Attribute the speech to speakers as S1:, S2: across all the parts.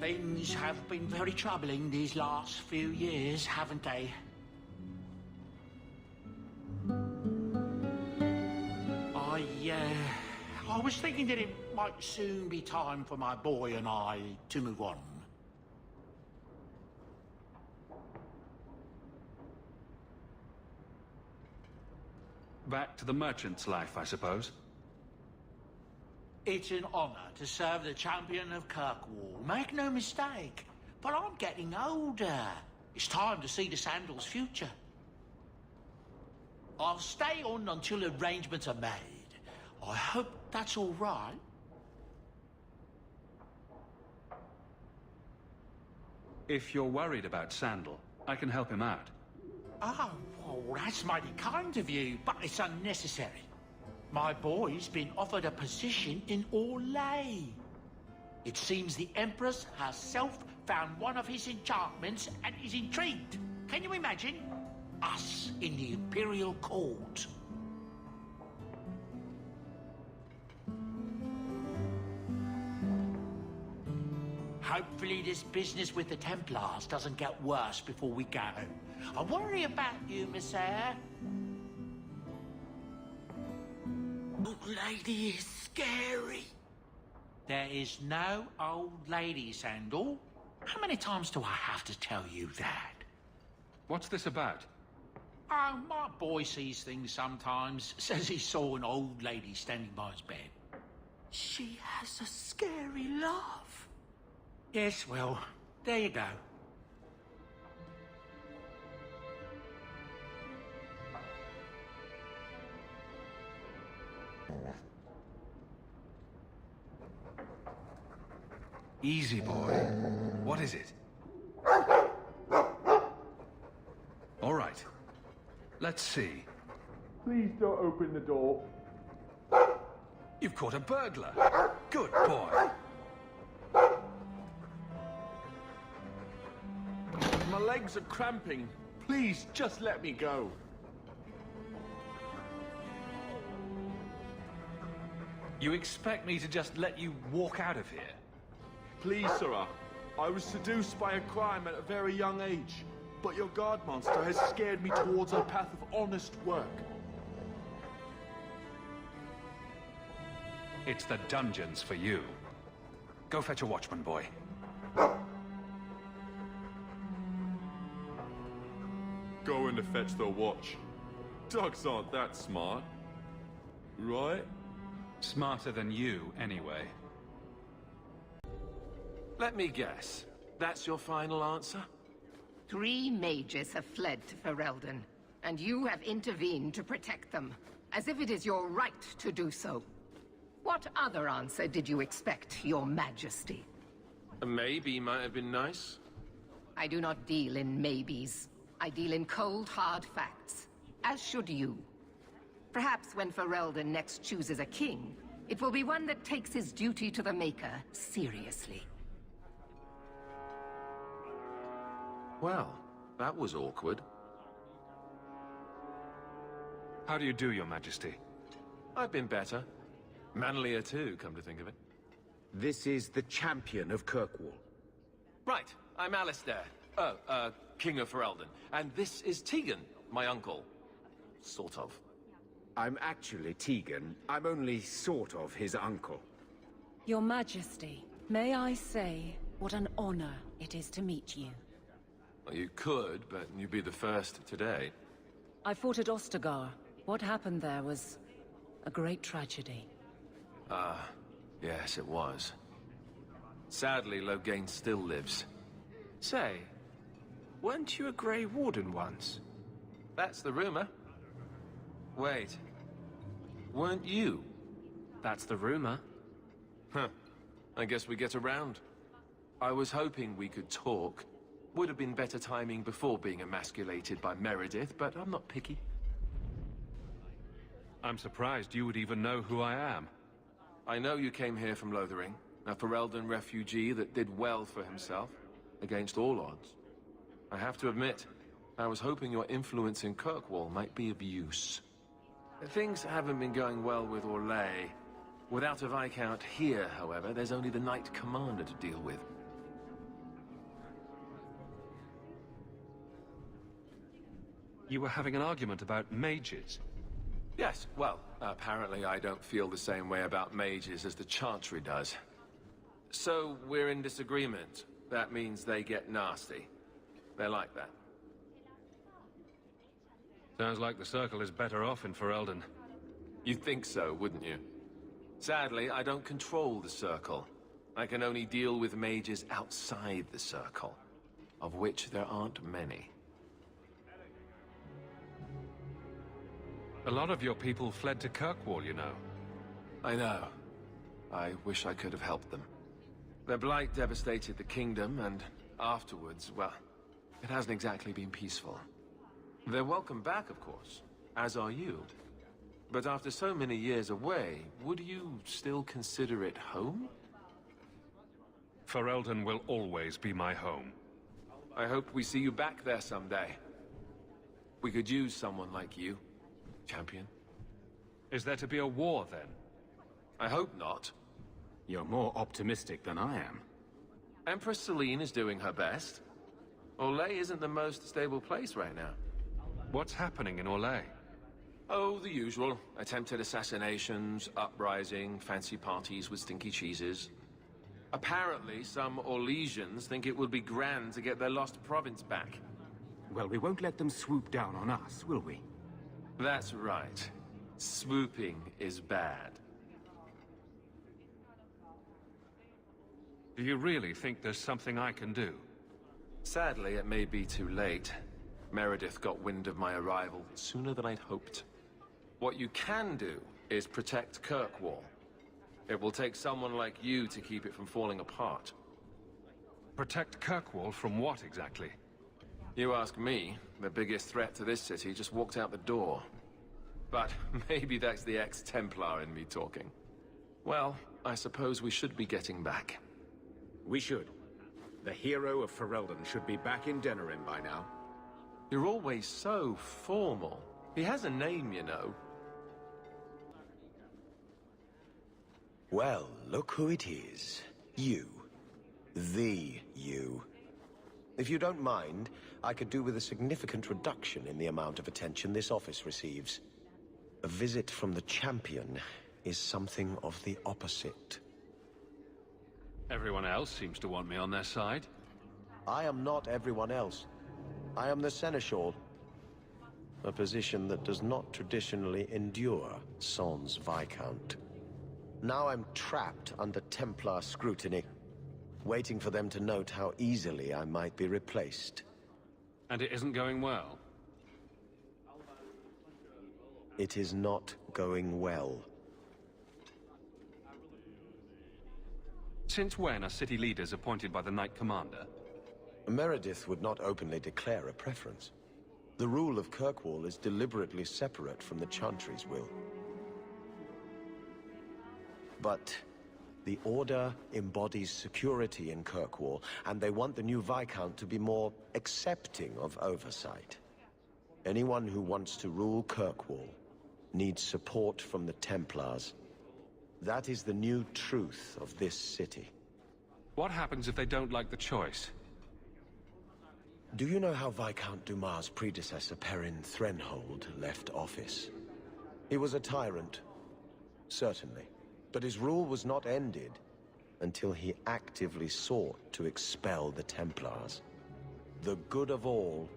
S1: Things have been very troubling these last few years, haven't they? I was thinking that it might soon be time for my boy and I to move on.
S2: Back to the merchant's life, I suppose.
S1: It's an honor to serve the champion of Kirkwall, make no mistake. But I'm getting older. It's time to see the Sandal's future. I'll stay on until arrangements are made. I hope that's all right.
S2: If you're worried about Sandal, I can help him out.
S1: Oh, well, that's mighty kind of you, but it's unnecessary. My boy's been offered a position in Orlais. It seems the Empress herself found one of his enchantments and is intrigued. Can you imagine? Us in the Imperial Court. Hopefully this business with the Templars doesn't get worse before we go. I worry about you, Miss Eyre. Old lady is scary. There is no old lady, Sandal. How many times do I have to tell you that?
S2: What's this about?
S1: Oh, my boy sees things sometimes. Says he saw an old lady standing by his bed. She has a scary laugh. Yes, well, there you go.
S2: Easy, boy. What is it? All right. Let's see.
S3: Please don't open the door.
S2: You've caught a burglar. Good boy.
S3: My legs are cramping. Please, just let me go.
S2: You expect me to just let you walk out of here?
S3: Please, sirrah. I was seduced by a crime at a very young age. But your guard monster has scared me towards a path of honest work.
S2: It's the dungeons for you. Go fetch a watchman, boy.
S3: Going to fetch the watch. Dogs aren't that smart. Right?
S2: Smarter than you, anyway.
S4: Let me guess. That's your final answer?
S5: 3 mages have fled to Ferelden, and you have intervened to protect them, as if it is your right to do so. What other answer did you expect, your majesty?
S4: A maybe might have been nice.
S5: I do not deal in maybes. I deal in cold, hard facts, as should you. Perhaps when Ferelden next chooses a king, it will be one that takes his duty to the Maker seriously.
S4: Well, that was awkward.
S2: How do you do, your majesty?
S4: I've been better. Manlier too, come to think of it.
S6: This is the champion of Kirkwall.
S4: Right, I'm Alistair. King of Ferelden. And this is Tegan, my uncle. Sort of.
S6: I'm actually Tegan. I'm only sort of his uncle.
S7: Your Majesty, may I say what an honor it is to meet you.
S4: Well, you could, but you'd be the first today.
S7: I fought at Ostagar. What happened there was a great tragedy.
S4: Yes, it was. Sadly, Loghain still lives.
S8: Say, weren't you a Grey Warden once?
S4: That's the rumor. Wait. Weren't you?
S8: That's the rumor.
S4: Huh. I guess we get around. I was hoping we could talk. Would have been better timing before being emasculated by Meredith, but I'm not picky.
S2: I'm surprised you would even know who I am.
S4: I know you came here from Lothering, a Ferelden refugee that did well for himself, against all odds. I have to admit, I was hoping your influence in Kirkwall might be of use. Things haven't been going well with Orlais. Without a Viscount here, however, there's only the Knight Commander to deal with.
S2: You were having an argument about mages.
S4: Yes, well, apparently I don't feel the same way about mages as the Chantry does. So, we're in disagreement. That means they get nasty. They're like that.
S2: Sounds like the Circle is better off in Ferelden.
S4: You'd think so, wouldn't you? Sadly, I don't control the Circle. I can only deal with mages outside the Circle, of which there aren't many.
S2: A lot of your people fled to Kirkwall, you know.
S4: I know. I wish I could have helped them. Their blight devastated the kingdom, and afterwards, well, it hasn't exactly been peaceful. They're welcome back, of course, as are you. But after so many years away, would you still consider it home?
S2: Ferelden will always be my home.
S4: I hope we see you back there someday. We could use someone like you, champion.
S2: Is there to be a war, then?
S4: I hope not.
S6: You're more optimistic than I am.
S4: Empress Celine is doing her best. Orlais isn't the most stable place right now.
S2: What's happening in Orlais?
S4: Oh, the usual. Attempted assassinations, uprising, fancy parties with stinky cheeses. Apparently, some Orlesians think it would be grand to get their lost province back.
S6: Well, we won't let them swoop down on us, will we?
S4: That's right. Swooping is bad.
S2: Do you really think there's something I can do?
S4: Sadly, it may be too late. Meredith got wind of my arrival sooner than I'd hoped. What you can do is protect Kirkwall. It will take someone like you to keep it from falling apart.
S2: Protect Kirkwall from what, exactly?
S4: You ask me, the biggest threat to this city just walked out the door. But maybe that's the ex-Templar in me talking. Well, I suppose we should be getting back.
S6: We should. The hero of Ferelden should be back in Denerim by now.
S4: You're always so formal. He has a name, you know.
S9: Well, look who it is. You. The you. If you don't mind, I could do with a significant reduction in the amount of attention this office receives. A visit from the champion is something of the opposite.
S2: Everyone else seems to want me on their side.
S9: I am not everyone else. I am the Seneschal. A position that does not traditionally endure Sans Viscount. Now I'm trapped under Templar scrutiny, waiting for them to note how easily I might be replaced.
S2: And it isn't going well?
S9: It is not going well.
S2: Since when are city leaders appointed by the Knight Commander?
S9: Meredith would not openly declare a preference. The rule of Kirkwall is deliberately separate from the Chantry's will. But the Order embodies security in Kirkwall, and they want the new Viscount to be more accepting of oversight. Anyone who wants to rule Kirkwall needs support from the Templars. That is the new truth of this city.
S2: What happens if they don't like the choice?
S9: Do you know how Viscount Dumas' predecessor, Perrin Threnhold, left office? He was a tyrant, certainly. But his rule was not ended until he actively sought to expel the Templars. The good of all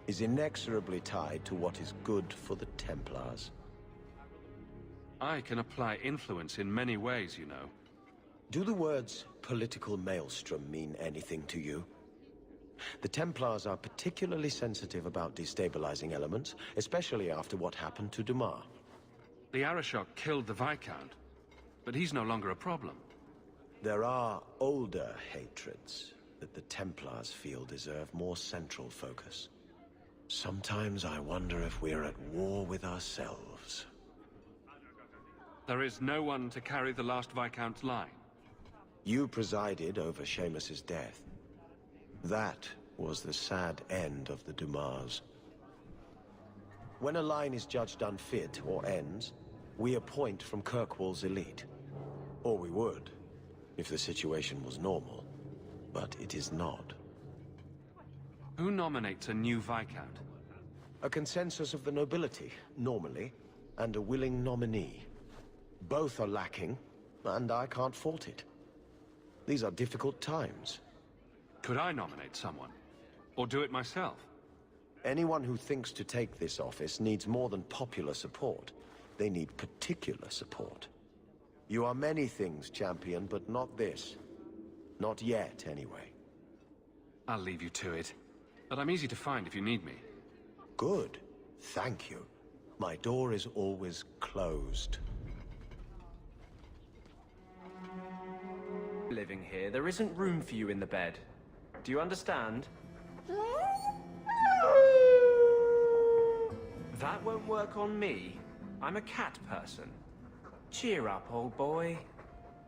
S9: is inexorably tied to what is good for the Templars.
S2: I can apply influence in many ways, you know.
S9: Do the words political maelstrom mean anything to you? The Templars are particularly sensitive about destabilizing elements, especially after what happened to Dumas.
S2: The Arishok killed the Viscount, but he's no longer a problem.
S9: There are older hatreds that the Templars feel deserve more central focus. Sometimes I wonder if we're at war with ourselves.
S2: There is no one to carry the last Viscount's line.
S9: You presided over Seamus's death. That was the sad end of the Dumas. When a line is judged unfit or ends, we appoint from Kirkwall's elite. Or we would, if the situation was normal. But it is not.
S2: Who nominates a new Viscount?
S9: A consensus of the nobility, normally, and a willing nominee. Both are lacking, and I can't fault it. These are difficult times.
S2: Could I nominate someone? Or do it myself?
S9: Anyone who thinks to take this office needs more than popular support. They need particular support. You are many things, champion, but not this. Not yet, anyway.
S2: I'll leave you to it. But I'm easy to find if you need me.
S9: Good. Thank you. My door is always closed.
S8: Living here, there isn't room for you in the bed. Do you understand? That won't work on me. I'm a cat person. Cheer up, old boy.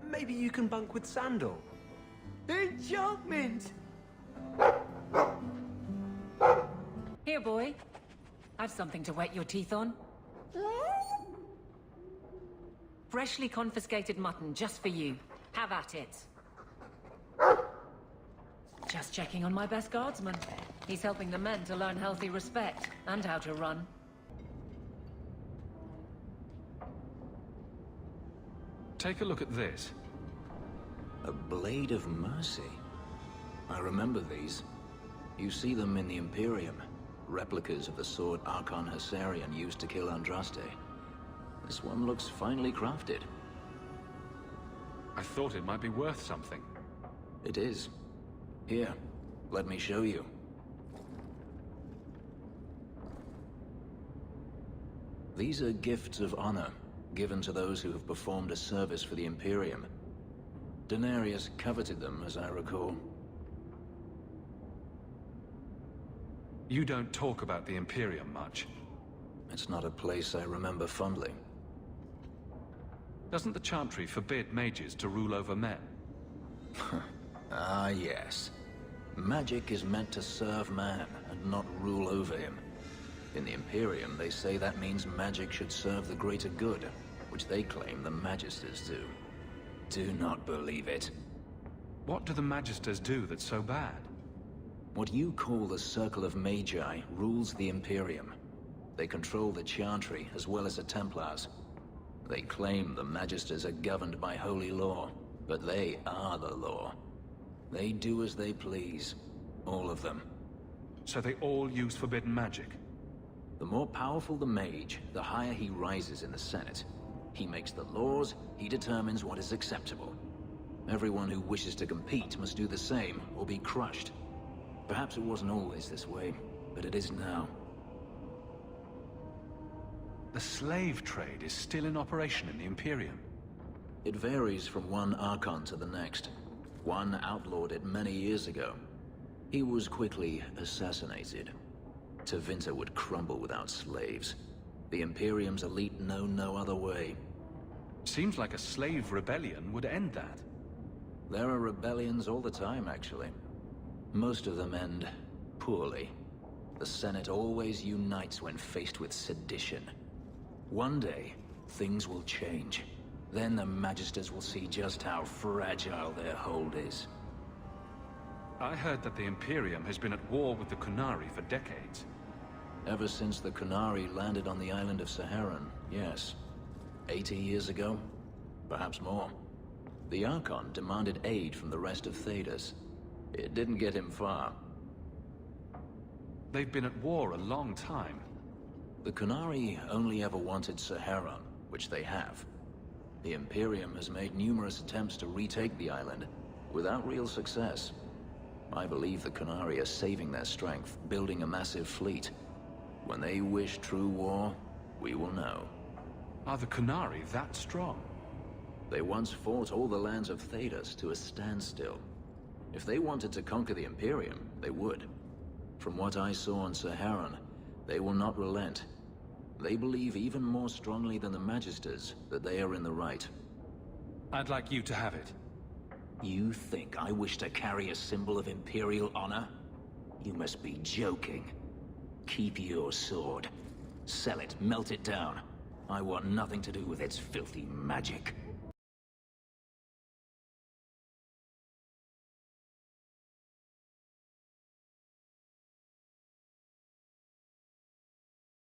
S8: Maybe you can bunk with Sandal. Enchantment!
S7: Here, boy. I've something to wet your teeth on. Freshly confiscated mutton just for you. Have at it. Just checking on my best guardsman. He's helping the men to learn healthy respect and how to run.
S2: Take a look at this.
S10: A blade of mercy. I remember these. You see them in the Imperium. Replicas of the sword Archon Hessarian used to kill Andraste. This one looks finely crafted.
S2: I thought it might be worth something.
S10: It is. Here, let me show you. These are gifts of honor, given to those who have performed a service for the Imperium. Denarius coveted them, as I recall.
S2: You don't talk about the Imperium much.
S10: It's not a place I remember fondly.
S2: Doesn't the Chantry forbid mages to rule over men?
S10: Ah, yes. Magic is meant to serve man, and not rule over him. In the Imperium, they say that means magic should serve the greater good, which they claim the Magisters do. Do not believe it.
S2: What do the Magisters do that's so bad?
S10: What you call the Circle of Magi rules the Imperium. They control the Chantry, as well as the Templars. They claim the Magisters are governed by holy law, but they are the law. They do as they please. All of them.
S2: So they all use forbidden magic?
S10: The more powerful the mage, the higher he rises in the Senate. He makes the laws, he determines what is acceptable. Everyone who wishes to compete must do the same, or be crushed. Perhaps it wasn't always this way, but it is now.
S2: The slave trade is still in operation in the Imperium.
S10: It varies from one Archon to the next. One outlawed it many years ago. He was quickly assassinated. Tevinter would crumble without slaves. The Imperium's elite know no other way.
S2: Seems like a slave rebellion would end that.
S10: There are rebellions all the time, actually. Most of them end poorly. The Senate always unites when faced with sedition. One day, things will change. Then the Magisters will see just how fragile their hold is.
S2: I heard that the Imperium has been at war with the Qunari for decades.
S10: Ever since the Qunari landed on the island of Saharan, yes. 80 years ago? Perhaps more. The Archon demanded aid from the rest of Thedas. It didn't get him far.
S2: They've been at war a long time.
S10: The Qunari only ever wanted Saharan, which they have. The Imperium has made numerous attempts to retake the island, without real success. I believe the Qunari are saving their strength, building a massive fleet. When they wish true war, we will know.
S2: Are the Qunari that strong?
S10: They once fought all the lands of Thedas to a standstill. If they wanted to conquer the Imperium, they would. From what I saw on Saharan, they will not relent. They believe even more strongly than the Magisters that they are in the right.
S2: I'd like you to have it.
S10: You think I wish to carry a symbol of Imperial honor? You must be joking. Keep your sword. Sell it, melt it down. I want nothing to do with its filthy magic.